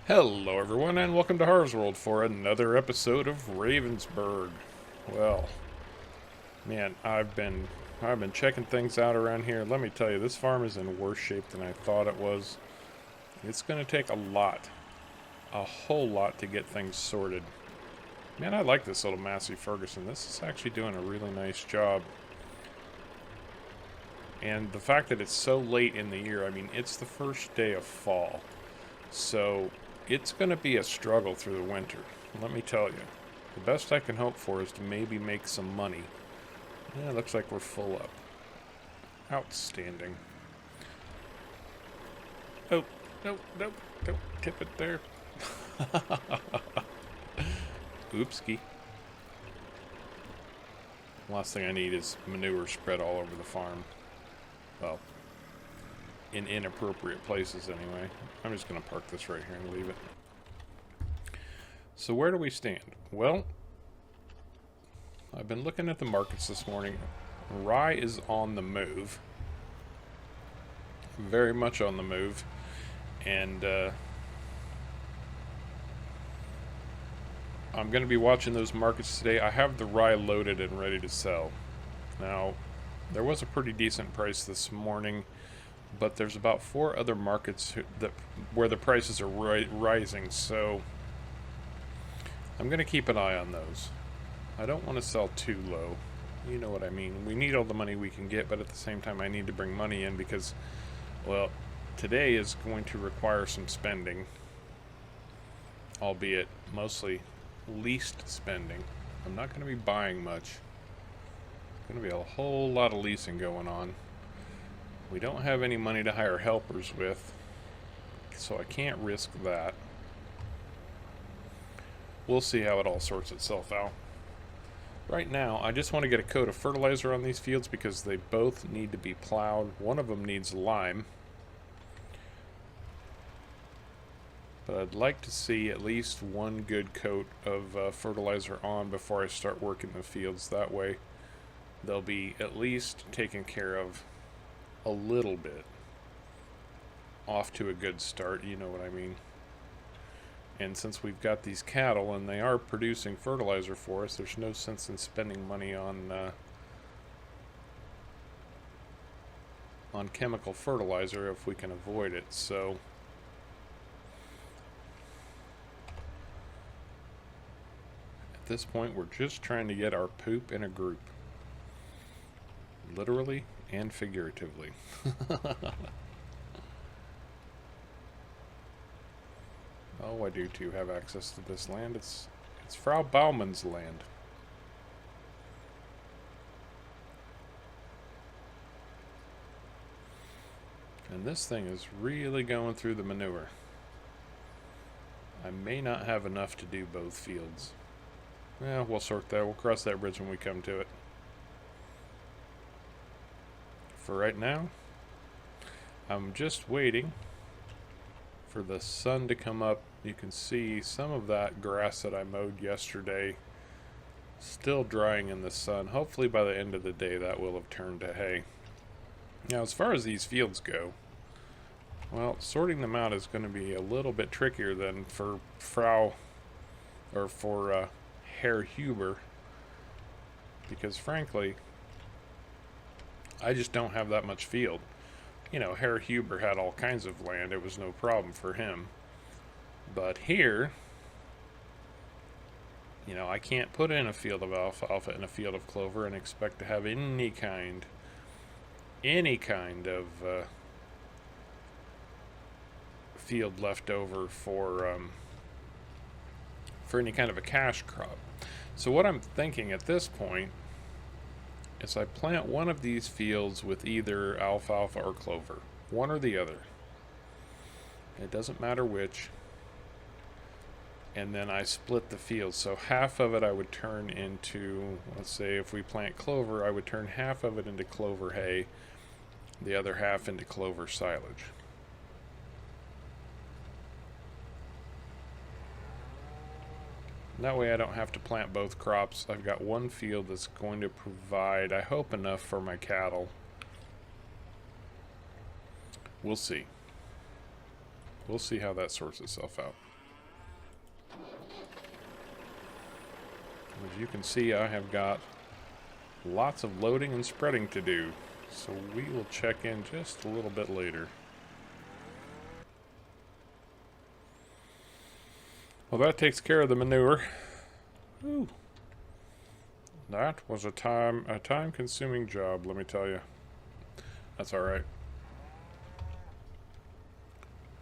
Hello everyone and welcome to Harv's World for another episode of Ravensberg. Well, man, I've been checking things out around here. Let me tell you, this farm is in worse shape than I thought it was. It's going to take a whole lot to get things sorted. Man, I like this little Massey Ferguson. This is actually doing a really nice job. And the fact that it's so late in the year, I mean, it's the first day of fall. So it's going to be a struggle through the winter, let me tell you. The best I can hope for is to maybe make some money. Yeah, it looks like we're full up. Outstanding. Oh, no, no, don't tip it there. Oopski. Last thing I need is manure spread all over the farm. Well, in inappropriate places anyway. I'm just going to park this right here and leave it. So where do we stand? Well, I've been looking at the markets this morning. Rye is on the move. Very much on the move. And I'm going to be watching those markets today. I have the rye loaded and ready to sell. Now, there was a pretty decent price this morning, but there's about 4 other markets where the prices are rising, so I'm going to keep an eye on those. I don't want to sell too low. You know what I mean. We need all the money we can get, but at the same time I need to bring money in because, well, today is going to require some spending, albeit mostly leased spending. I'm not going to be buying much. Going to be a whole lot of leasing going on. We don't have any money to hire helpers with, so I can't risk that. We'll see how it all sorts itself out. Right now, I just want to get a coat of fertilizer on these fields because they both need to be plowed. One of them needs lime. But I'd like to see at least one good coat of fertilizer on before I start working the fields. That way, they'll be at least taken care of a little bit. Off to a good start, you know what I mean. And since we've got these cattle and they are producing fertilizer for us, there's no sense in spending money on chemical fertilizer if we can avoid it. So at this point, we're just trying to get our poop in a group. Literally and figuratively. Oh, I do too have access to this land. It's Frau Bauman's land. And this thing is really going through the manure. I may not have enough to do both fields. Yeah, we'll sort that. We'll cross that bridge when we come to it. For right now, I'm just waiting for the sun to come up. You can see some of that grass that I mowed yesterday still drying in the sun. Hopefully by the end of the day that will have turned to hay. Now as far as these fields go, well, sorting them out is going to be a little bit trickier than for Herr Huber, because frankly I just don't have that much field. You know, Herr Huber had all kinds of land. It was no problem for him. But here, you know, I can't put in a field of alfalfa and a field of clover and expect to have any kind of field left over for any kind of a cash crop. So what I'm thinking at this point is I plant one of these fields with either alfalfa or clover. One or the other. It doesn't matter which. And then I split the field. So half of it I would turn into, let's say if we plant clover, I would turn half of it into clover hay, the other half into clover silage. That way I don't have to plant both crops. I've got one field that's going to provide, I hope, enough for my cattle. We'll see. We'll see how that sorts itself out. As you can see, I have got lots of loading and spreading to do, so we will check in just a little bit later. Well, that takes care of the manure. Ooh. That was a time-consuming job, let me tell you. That's all right.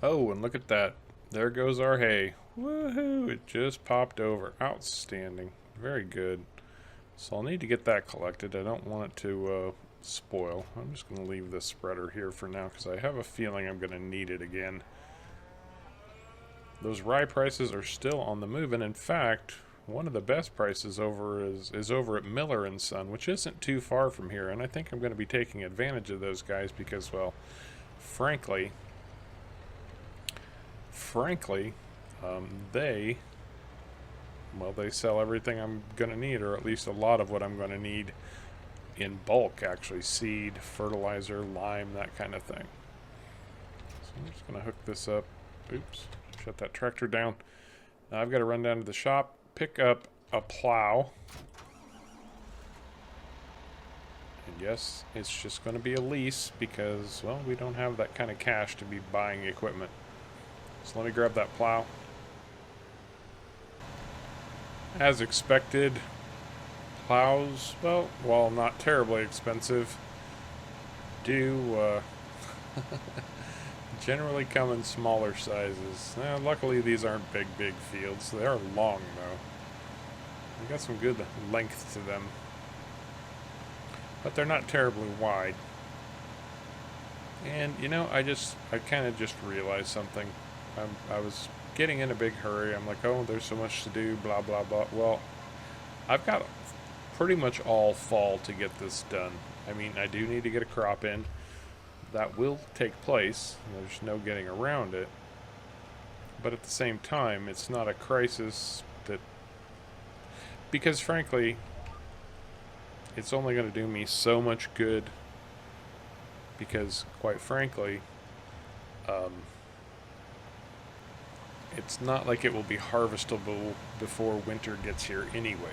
Oh, and look at that. There goes our hay. Woohoo! It just popped over. Outstanding. Very good. So I'll need to get that collected. I don't want it to spoil. I'm just going to leave this spreader here for now because I have a feeling I'm going to need it again. Those rye prices are still on the move, and in fact, one of the best prices over is over at Miller and Son, which isn't too far from here, and I think I'm going to be taking advantage of those guys because, well, frankly, they sell everything I'm going to need, or at least a lot of what I'm going to need in bulk, actually. Seed, fertilizer, lime, that kind of thing. So I'm just going to hook this up. Oops, shut that tractor down. Now I've got to run down to the shop, pick up a plow. And yes, it's just going to be a lease because, well, we don't have that kind of cash to be buying equipment. So let me grab that plow. As expected, plows, well, while not terribly expensive, do generally come in smaller sizes. Luckily, these aren't big fields. They are long, though. They got some good length to them. But they're not terribly wide. And, you know, I kind of just realized something. I was getting in a big hurry. I'm like, oh, there's so much to do, blah, blah, blah. Well, I've got pretty much all fall to get this done. I mean, I do need to get a crop in. That will take place. There's no getting around it. But at the same time, it's not a crisis that... Because, frankly, it's only going to do me so much good. Because, quite frankly, it's not like it will be harvestable before winter gets here anyway.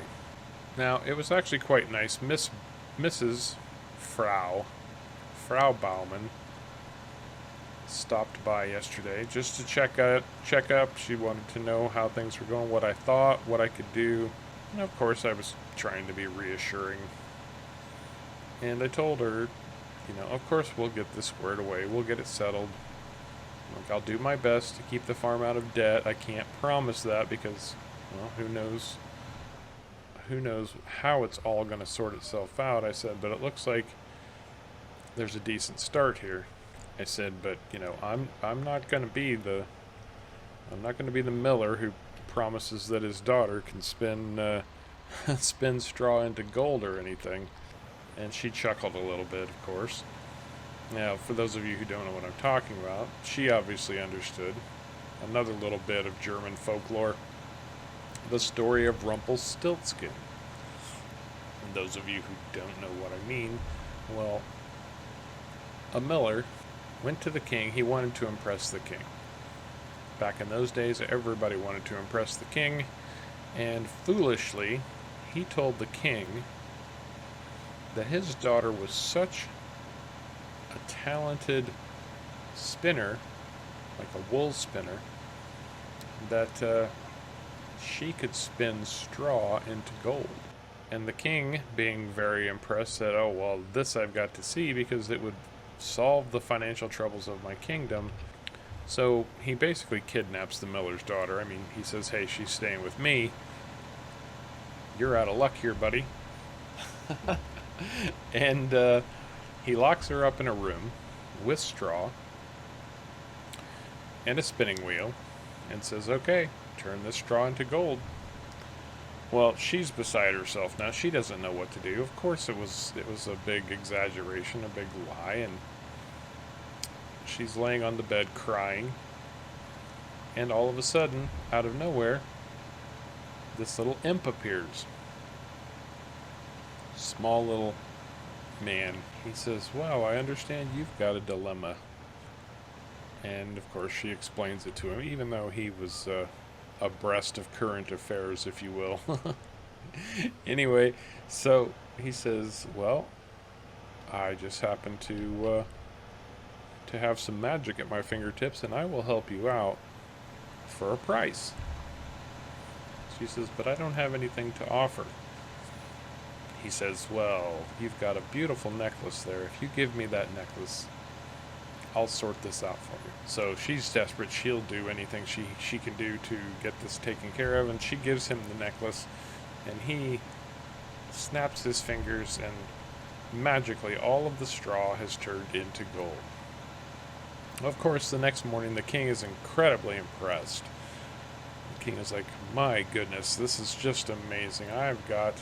Now, it was actually quite nice. Mrs. Frau Bauman stopped by yesterday just to check up. She wanted to know how things were going, what I thought, what I could do. And of course, I was trying to be reassuring. And I told her, you know, of course we'll get this squared away. We'll get it settled. Like, I'll do my best to keep the farm out of debt. I can't promise that because, well, who knows how it's all going to sort itself out. I said, but it looks like there's a decent start here. I said, but you know, I'm not going to be the miller who promises that his daughter can spin spin straw into gold or anything. And she chuckled a little bit, of course. Now, for those of you who don't know what I'm talking about, she obviously understood. Another little bit of German folklore. The story of Rumpelstiltskin. And those of you who don't know what I mean, well, a miller went to the king. He wanted to impress the king. Back in those days, everybody wanted to impress the king. And foolishly, he told the king that his daughter was such a talented spinner, like a wool spinner, that she could spin straw into gold. And the king, being very impressed, said, oh, well, this I've got to see because it would solve the financial troubles of my kingdom. So he basically kidnaps the miller's daughter. I mean, he says, hey, she's staying with me. You're out of luck here, buddy. And he locks her up in a room with straw and a spinning wheel and says, okay, turn this straw into gold. Well, she's beside herself now. She doesn't know what to do. Of course, it was a big exaggeration, a big lie, and she's laying on the bed crying. And all of a sudden, out of nowhere, this little imp appears. Small little man. He says, well, I understand you've got a dilemma. And of course she explains it to him, even though he was abreast of current affairs, if you will. Anyway, so he says, well, I just happen to have some magic at my fingertips, and I will help you out for a price. She says, but I don't have anything to offer. He says, well, you've got a beautiful necklace there. If you give me that necklace, I'll sort this out for you. So she's desperate. She'll do anything she can do to get this taken care of, and she gives him the necklace, and he snaps his fingers, and magically all of the straw has turned into gold. Of course, the next morning the king is incredibly impressed. The king is like, my goodness, this is just amazing. I've got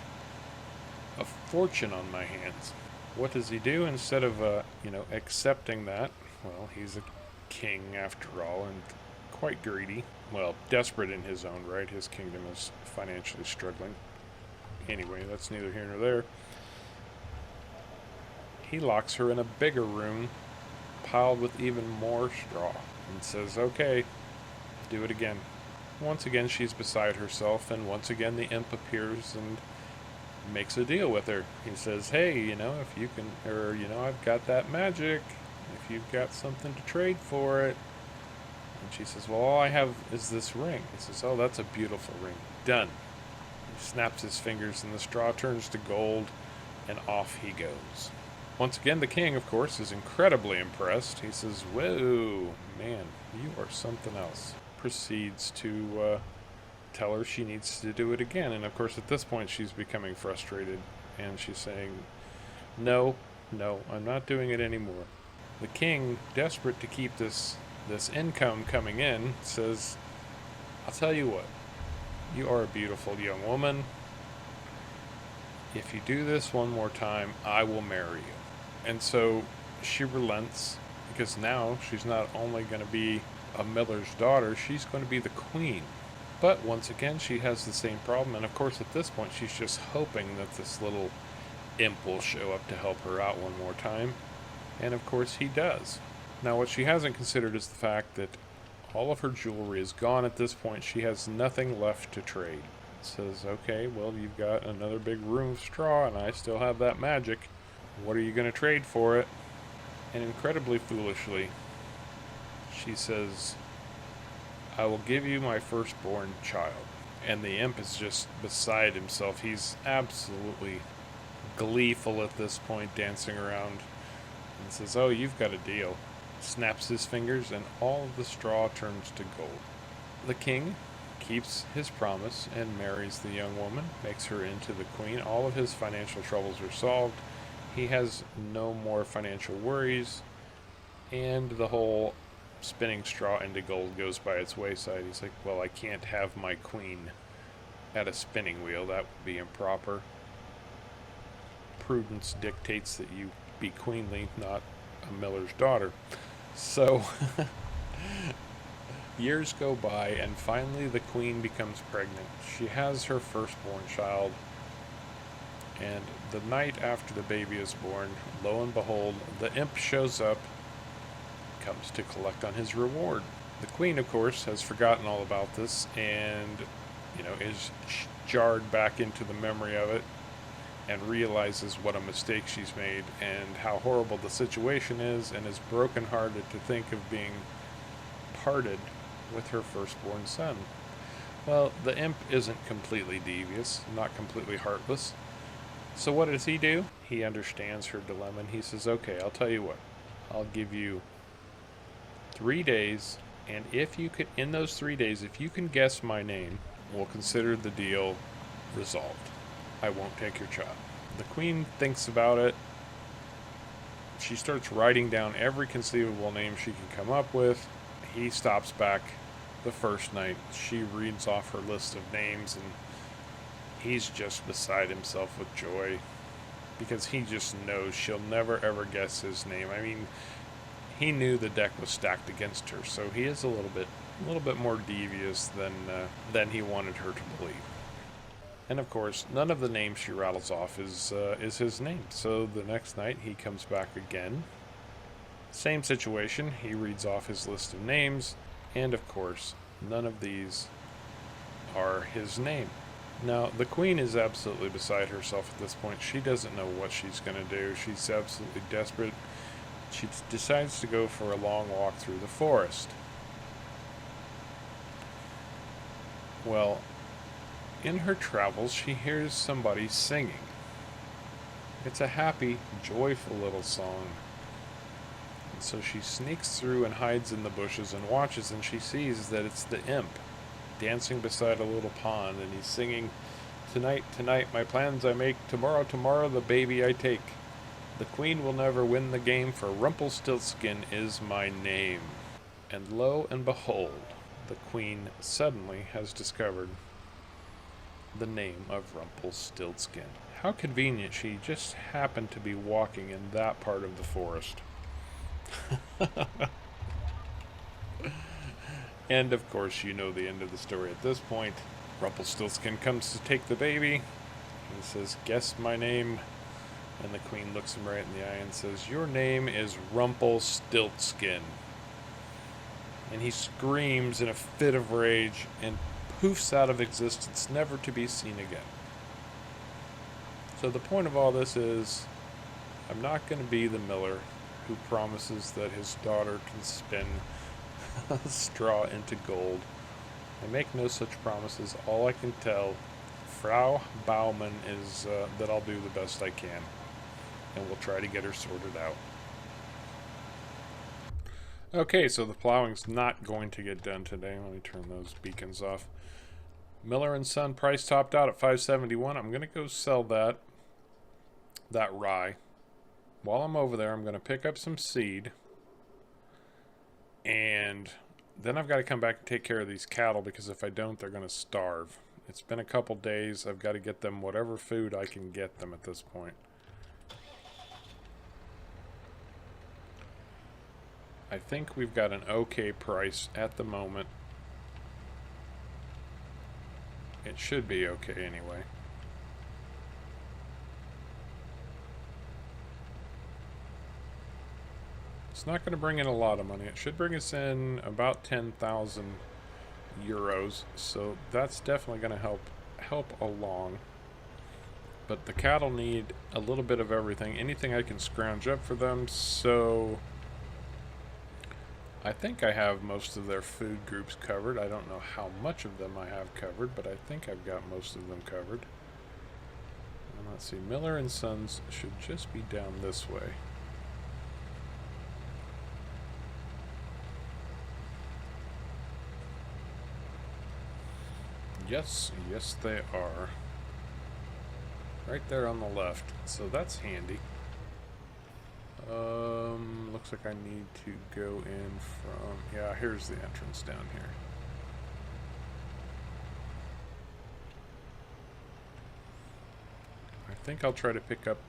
a fortune on my hands. What does he do? Instead of, accepting that, well, he's a king after all, and quite greedy. Well, desperate in his own right. His kingdom is financially struggling. Anyway, that's neither here nor there. He locks her in a bigger room, piled with even more straw, and says, okay, do it again. Once again, she's beside herself, and once again the imp appears and makes a deal with her. He says, hey, if you can, I've got that magic, if you've got something to trade for it. And she says, well, all I have is this ring. He says, oh, that's a beautiful ring. Done. He snaps his fingers, and the straw turns to gold, and off he goes. Once again, the king, of course, is incredibly impressed. He says, whoa, man, you are something else. Proceeds to tell her she needs to do it again. And, of course, at this point, she's becoming frustrated. And she's saying, no, I'm not doing it anymore. The king, desperate to keep this income coming in, says, I'll tell you what. You are a beautiful young woman. If you do this one more time, I will marry you. And so she relents, because now she's not only going to be a miller's daughter, she's going to be the queen. But once again, she has the same problem, and of course at this point she's just hoping that this little imp will show up to help her out one more time. And of course he does. Now what she hasn't considered is the fact that all of her jewelry is gone at this point. She has nothing left to trade. Says, okay, well, you've got another big room of straw, and I still have that magic. What are you going to trade for it? And incredibly foolishly, she says, I will give you my firstborn child. And the imp is just beside himself. He's absolutely gleeful at this point, dancing around, and says, oh, you've got a deal. Snaps his fingers, and all of the straw turns to gold. The king keeps his promise and marries the young woman, makes her into the queen. All of his financial troubles are solved. He has no more financial worries, and the whole spinning straw into gold goes by its wayside. He's like, well, I can't have my queen at a spinning wheel. That would be improper. Prudence dictates that you be queenly, not a miller's daughter. So years go by, and finally the queen becomes pregnant. She has her firstborn child, and the night after the baby is born, lo and behold, the imp shows up, comes to collect on his reward. The queen, of course, has forgotten all about this, and is jarred back into the memory of it, and realizes what a mistake she's made and how horrible the situation is, and is brokenhearted to think of being parted with her firstborn son. Well, the imp isn't completely devious, not completely heartless. So what does he do? He understands her dilemma, and he says, okay, I'll tell you what. I'll give you 3 days, and if you could, in those 3 days, if you can guess my name, we'll consider the deal resolved. I won't take your child. The queen thinks about it. She starts writing down every conceivable name she can come up with. He stops back the first night. She reads off her list of names, and he's just beside himself with joy, because he just knows she'll never ever guess his name. I mean, he knew the deck was stacked against her, so he is a little bit more devious than he wanted her to believe. And of course, none of the names she rattles off is his name. So the next night he comes back again. Same situation. He reads off his list of names, and of course, none of these are his name. Now, the queen is absolutely beside herself at this point. She doesn't know what she's going to do. She's absolutely desperate. She decides to go for a long walk through the forest. Well, in her travels, she hears somebody singing. It's a happy, joyful little song. And so she sneaks through and hides in the bushes and watches, and she sees that it's the imp dancing beside a little pond, and he's singing, "Tonight, tonight, my plans I make, tomorrow, tomorrow, the baby I take. The queen will never win the game, for Rumpelstiltskin is my name." And lo and behold, the queen suddenly has discovered the name of Rumpelstiltskin. How convenient, she just happened to be walking in that part of the forest. And of course, you know the end of the story at this point. Rumpelstiltskin comes to take the baby and says, "Guess my name." And the queen looks him right in the eye and says, "Your name is Rumpelstiltskin." And he screams in a fit of rage and poofs out of existence, never to be seen again. So the point of all this is, I'm not going to be the miller who promises that his daughter can spin straw into gold. I make no such promises. All I can tell Frau Baumann is that I'll do the best I can, and we'll try to get her sorted out. Okay, so the plowing's not going to get done today. Let me turn those beacons off. Miller and Son price topped out at $5.71. I'm going to go sell that rye. While I'm over there, I'm going to pick up some seed, and then I've got to come back and take care of these cattle, because if I don't, they're going to starve. It's been a couple days. I've got to get them whatever food I can get them at this point. I think we've got an okay price at the moment. It should be okay anyway. It's not going to bring in a lot of money. It should bring us in about 10,000 euros. So that's definitely going to help along. But the cattle need a little bit of everything. Anything I can scrounge up for them. So I think I have most of their food groups covered. I don't know how much of them I have covered, but I think I've got most of them covered. And let's see, Miller and Sons should just be down this way. Yes, they are. Right there on the left. So that's handy. Looks like I need to go in from... Yeah, here's the entrance down here. I think I'll try to pick up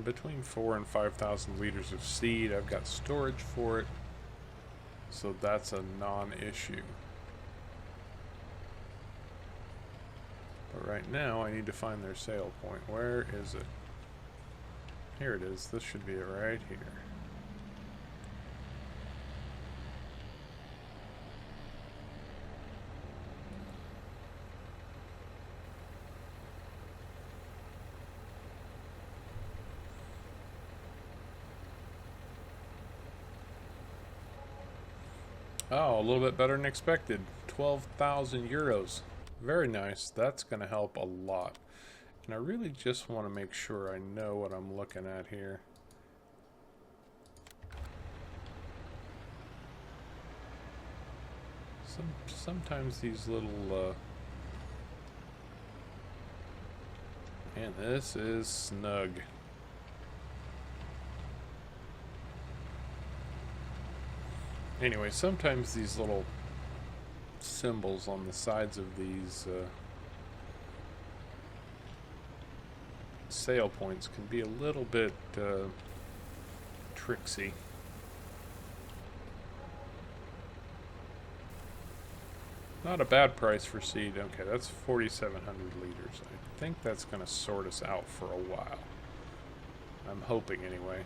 between 4,000 and 5,000 liters of seed. I've got storage for it, so that's a non-issue. But right now, I need to find their sale point. Where is it? Here it is. This should be it right here. Oh, a little bit better than expected. 12,000 euros. Very nice. That's going to help a lot. And I really just want to make sure I know what I'm looking at here. Sometimes these little... Man, this is snug. Anyway, sometimes these little symbols on the sides of these sale points can be a little bit tricksy. Not a bad price for seed. Okay, that's 4,700 liters. I think that's going to sort us out for a while. I'm hoping anyway.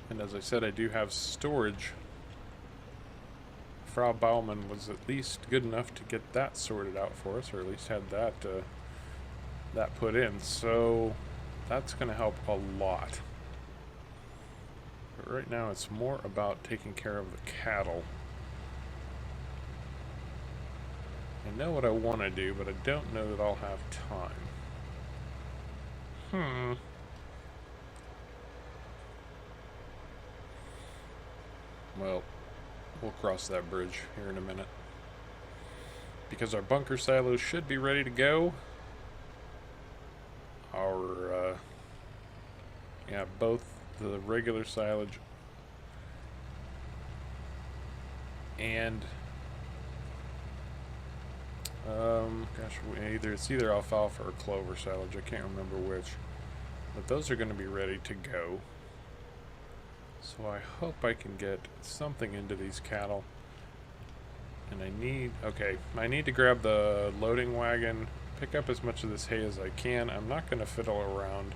And as I said, I do have storage Frau Baumann was at least good enough to get that sorted out for us, or at least had that that put in. So that's going to help a lot. But right now it's more about taking care of the cattle. I know what I want to do, but I don't know that I'll have time. Well, we'll cross that bridge here in a minute. Because our bunker silos should be ready to go. Our, yeah, both the regular silage and, gosh, it's either alfalfa or clover silage. I can't remember which. But those are going to be ready to go. So I hope I can get something into these cattle. And I need to grab the loading wagon, pick up as much of this hay as I can. I'm not going to fiddle around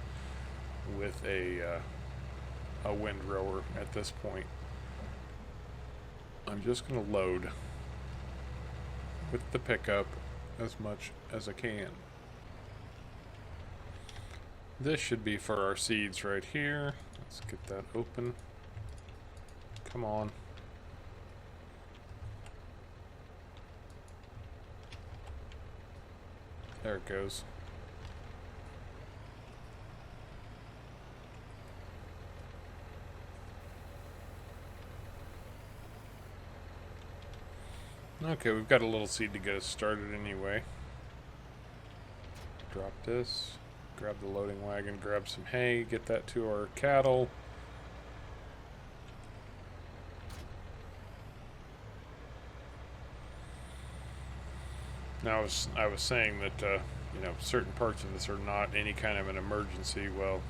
with a windrower at this point. I'm just going to load with the pickup as much as I can. This should be for our seeds right here. Let's get that open. Come on. There it goes. Okay, we've got a little seed to get us started anyway. Drop this, grab the loading wagon, grab some hay, get that to our cattle. Now, I was saying that, you know, certain parts of this are not any kind of an emergency. Well,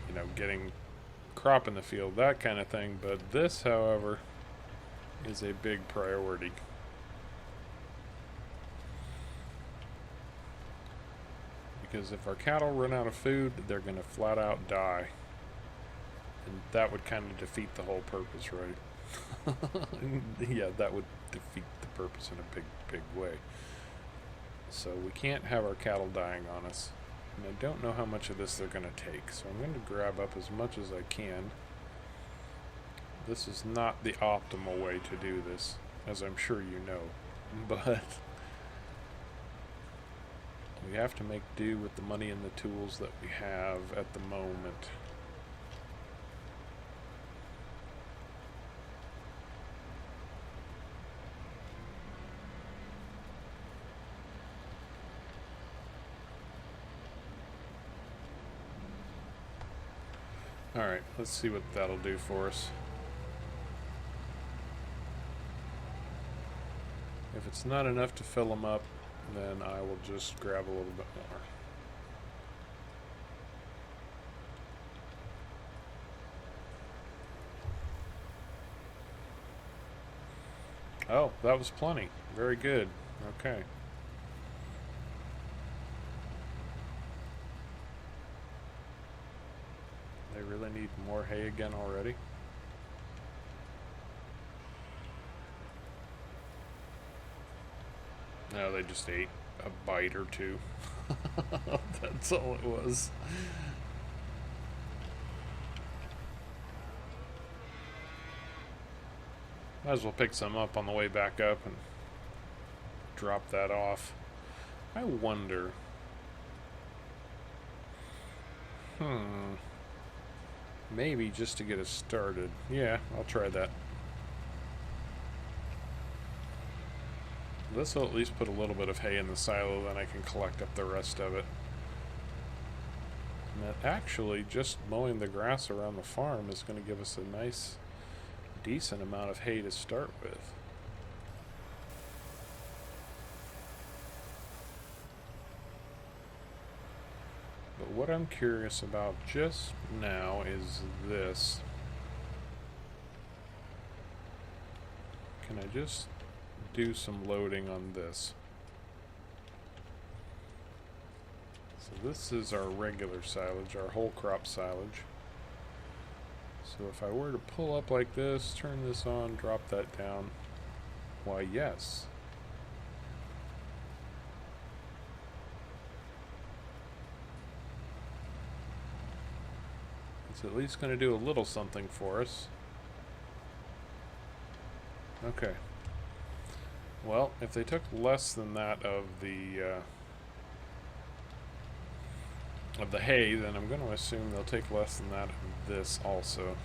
you know, getting crop in the field, that kind of thing. But this, however, is a big priority. Because if our cattle run out of food, they're going to flat out die. And that would kind of defeat the whole purpose, right? Yeah, that would defeat the purpose in a big, big way. So we can't have our cattle dying on us. And I don't know how much of this they're going to take. So I'm going to grab up as much as I can. This is not the optimal way to do this, as I'm sure you know. But we have to make do with the money and the tools that we have at the moment. Alright, let's see what that'll do for us. If it's not enough to fill them up, then I will just grab a little bit more. Oh, that was plenty. Very good. Okay. They really need more hay again already. No, they just ate a bite or two. That's all it was. Might as well pick some up on the way back up and drop that off. I wonder. Maybe just to get us started. Yeah, I'll try that. This will at least put a little bit of hay in the silo, then I can collect up the rest of it. And that actually, just mowing the grass around the farm is going to give us a nice, decent amount of hay to start with. But what I'm curious about just now is this. Can I just do some loading on this? So this is our regular silage, our whole crop silage. So if I were to pull up like this, turn this on, drop that down, Why, yes. It's at least going to do a little something for us. Okay. Well, if they took less than that of the hay, then I'm going to assume they'll take less than that of this also.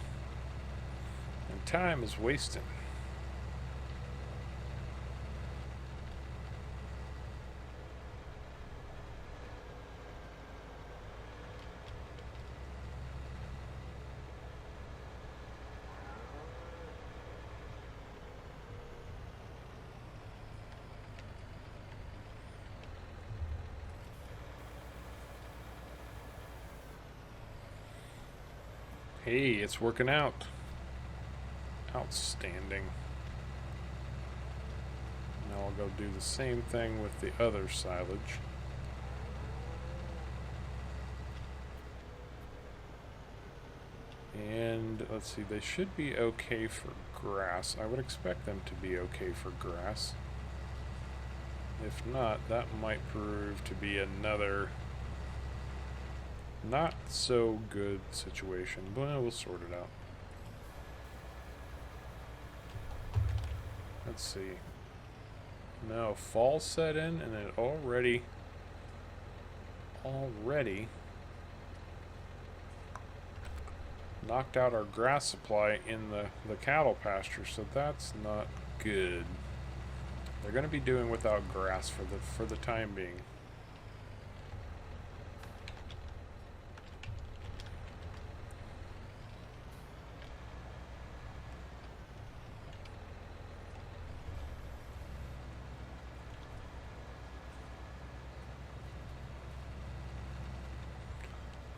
And time is wasting. Hey, it's working out. Outstanding. Now I'll go do the same thing with the other silage. And let's see, they should be okay for grass. I would expect them to be okay for grass. If not, that might prove to be another not so good situation, but we'll sort it out. Let's see. No, fall set in, and it already knocked out our grass supply in the cattle pasture, so that's not good. They're going to be doing without grass for the time being.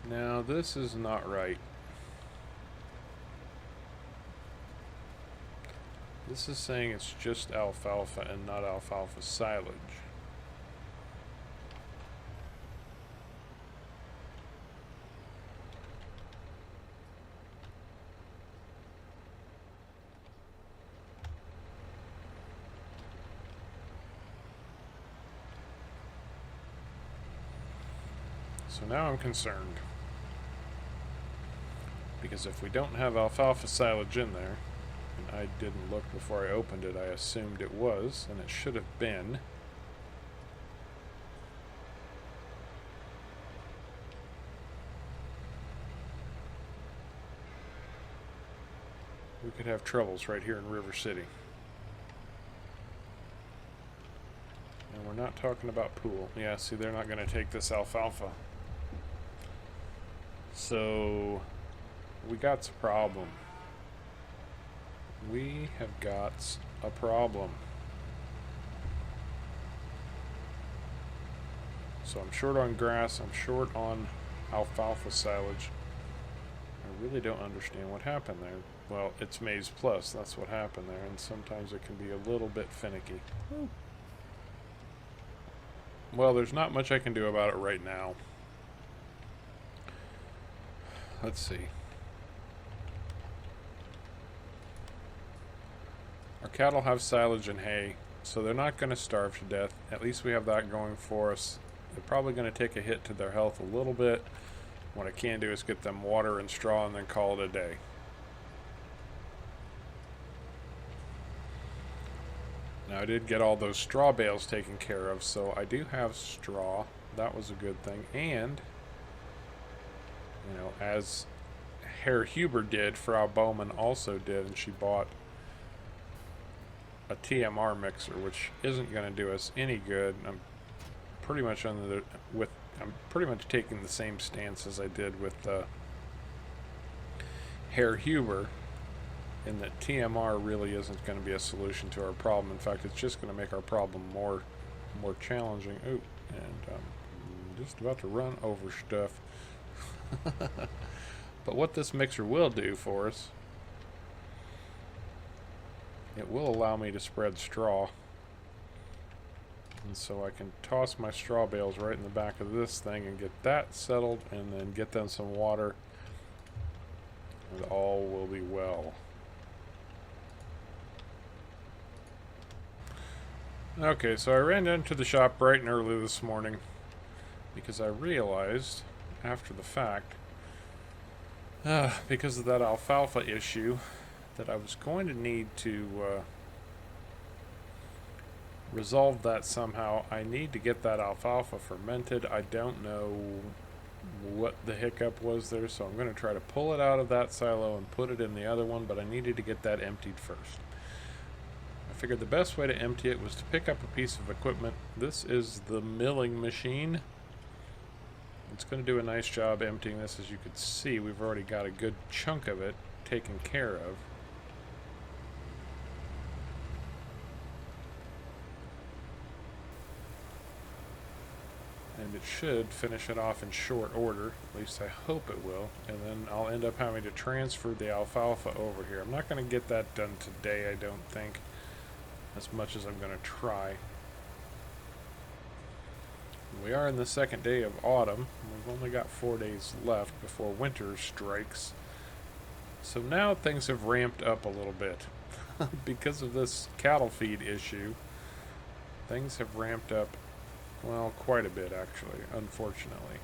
Now, this is not right. This is saying it's just alfalfa and not alfalfa silage. So now I'm concerned. Because if we don't have alfalfa silage in there, and I didn't look before I opened it, I assumed it was, and it should have been. We could have troubles right here in River City. And we're not talking about pool. Yeah, see, they're not going to take this alfalfa. So we got a problem. We have got a problem. So I'm short on grass, I'm short on alfalfa silage. I really don't understand what happened there. Well, it's maize plus, that's what happened there, and sometimes it can be a little bit finicky. Well, there's not much I can do about it right now. Let's see. Our cattle have silage and hay, so they're not going to starve to death. At least we have that going for us. They're probably going to take a hit to their health a little bit. What I can do is get them water and straw and then call it a day. Now I did get all those straw bales taken care of, so I do have straw. That was a good thing. And, you know, as Harv did, Frau Bowman also did, and she bought a TMR mixer, which isn't going to do us any good. I'm pretty much I'm pretty much taking the same stance as I did with Harv, in that TMR really isn't going to be a solution to our problem. In fact, it's just going to make our problem more challenging. Ooh, and I'm just about to run over stuff. But what this mixer will do for us, it will allow me to spread straw. And so I can toss my straw bales right in the back of this thing and get that settled, and then get them some water, and all will be well. Okay, so I ran down to the shop bright and early this morning because I realized after the fact, because of that alfalfa issue, that I was going to need to resolve that somehow. I need to get that alfalfa fermented. I don't know what the hiccup was there, so I'm going to try to pull it out of that silo and put it in the other one, but I needed to get that emptied first. I figured the best way to empty it was to pick up a piece of equipment. This is the milling machine. It's going to do a nice job emptying this. As you can see, we've already got a good chunk of it taken care of. And it should finish it off in short order. At least I hope it will. And then I'll end up having to transfer the alfalfa over here. I'm not going to get that done today, I don't think, as much as I'm going to try. We are in the second day of autumn. We've only got 4 days left before winter strikes. So now things have ramped up a little bit. Because of this cattle feed issue, things have ramped up, well, quite a bit actually, unfortunately.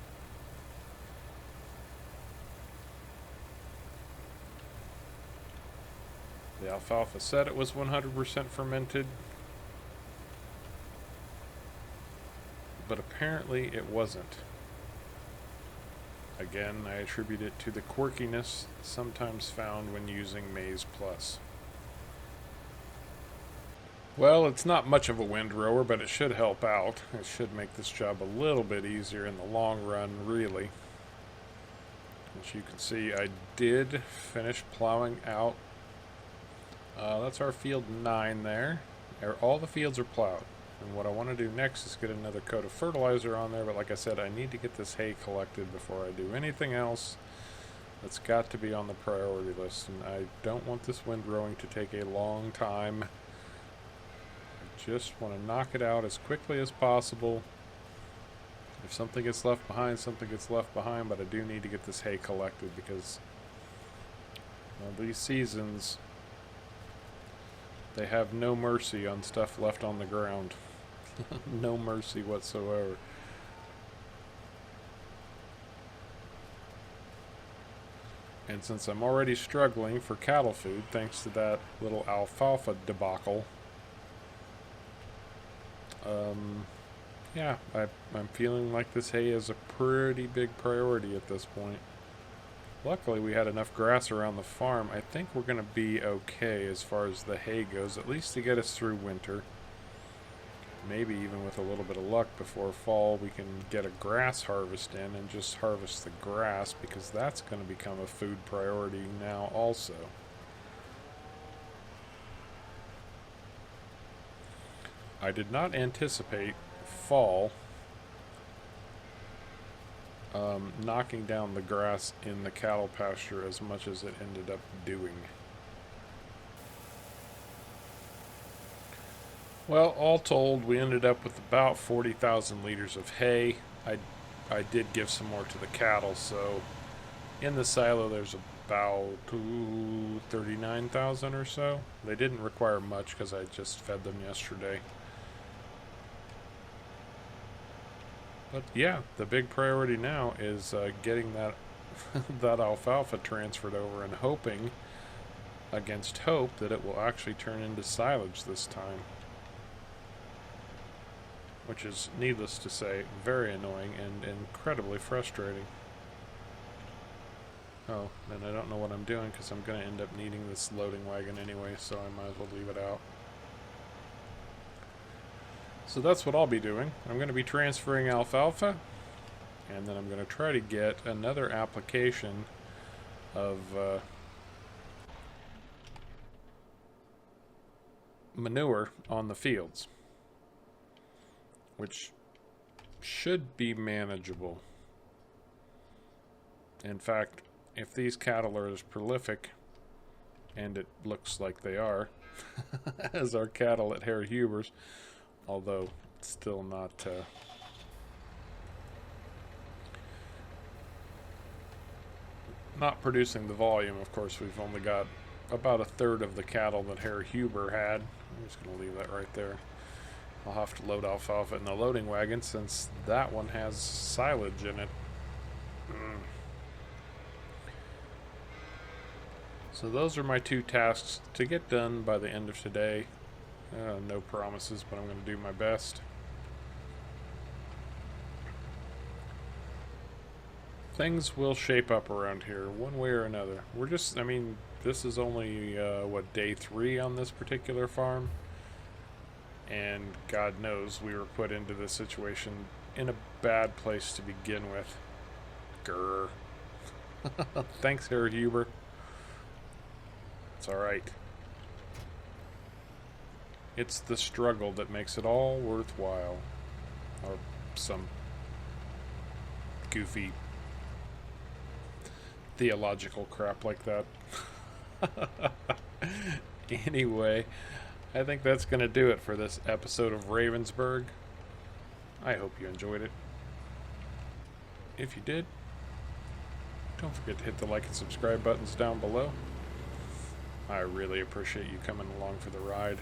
The alfalfa said it was 100% fermented, but apparently it wasn't. Again, I attribute it to the quirkiness sometimes found when using Maize Plus. Well, it's not much of a windrower, but it should help out. It should make this job a little bit easier in the long run, really. As you can see, I did finish plowing out. That's our field 9 there. All the fields are plowed. And what I want to do next is get another coat of fertilizer on there, but like I said, I need to get this hay collected before I do anything else. That's got to be on the priority list, and I don't want this windrowing to take a long time. I just want to knock it out as quickly as possible. If something gets left behind, something gets left behind, but I do need to get this hay collected because, well, these seasons, they have no mercy on stuff left on the ground. No mercy whatsoever. And since I'm already struggling for cattle food, thanks to that little alfalfa debacle, yeah, I'm feeling like this hay is a pretty big priority at this point. Luckily, we had enough grass around the farm. I think we're going to be okay as far as the hay goes, at least to get us through winter. Maybe even with a little bit of luck before fall, we can get a grass harvest in and just harvest the grass, because that's going to become a food priority now also. I did not anticipate fall knocking down the grass in the cattle pasture as much as it ended up doing. Well, all told, we ended up with about 40,000 liters of hay. I did give some more to the cattle, so in the silo there's about 39,000 or so. They didn't require much because I just fed them yesterday. But yeah, the big priority now is getting that that alfalfa transferred over and hoping against hope that it will actually turn into silage this time. Which is, needless to say, very annoying and incredibly frustrating. Oh, and I don't know what I'm doing because I'm going to end up needing this loading wagon anyway, so I might as well leave it out. So that's what I'll be doing. I'm going to be transferring alfalfa, and then I'm going to try to get another application of manure on the fields, which should be manageable. In fact, if these cattle are as prolific, and it looks like they are, as our cattle at Harv Huber's, although it's still not producing the volume. Of course, we've only got about a third of the cattle that Harv Huber had. I'm just going to leave that right there. I'll have to load alfalfa in the loading wagon since that one has silage in it. So those are my 2 tasks to get done by the end of today. No promises, but I'm going to do my best. Things will shape up around here one way or another. We're just, I mean, this is only, day 3 on this particular farm. And God knows we were put into this situation in a bad place to begin with. Grr. Thanks, Herr Huber. It's alright. It's the struggle that makes it all worthwhile. Or some goofy theological crap like that. Anyway, I think that's going to do it for this episode of Ravensberg. I hope you enjoyed it. If you did, don't forget to hit the like and subscribe buttons down below. I really appreciate you coming along for the ride.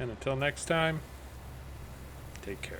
And until next time, take care.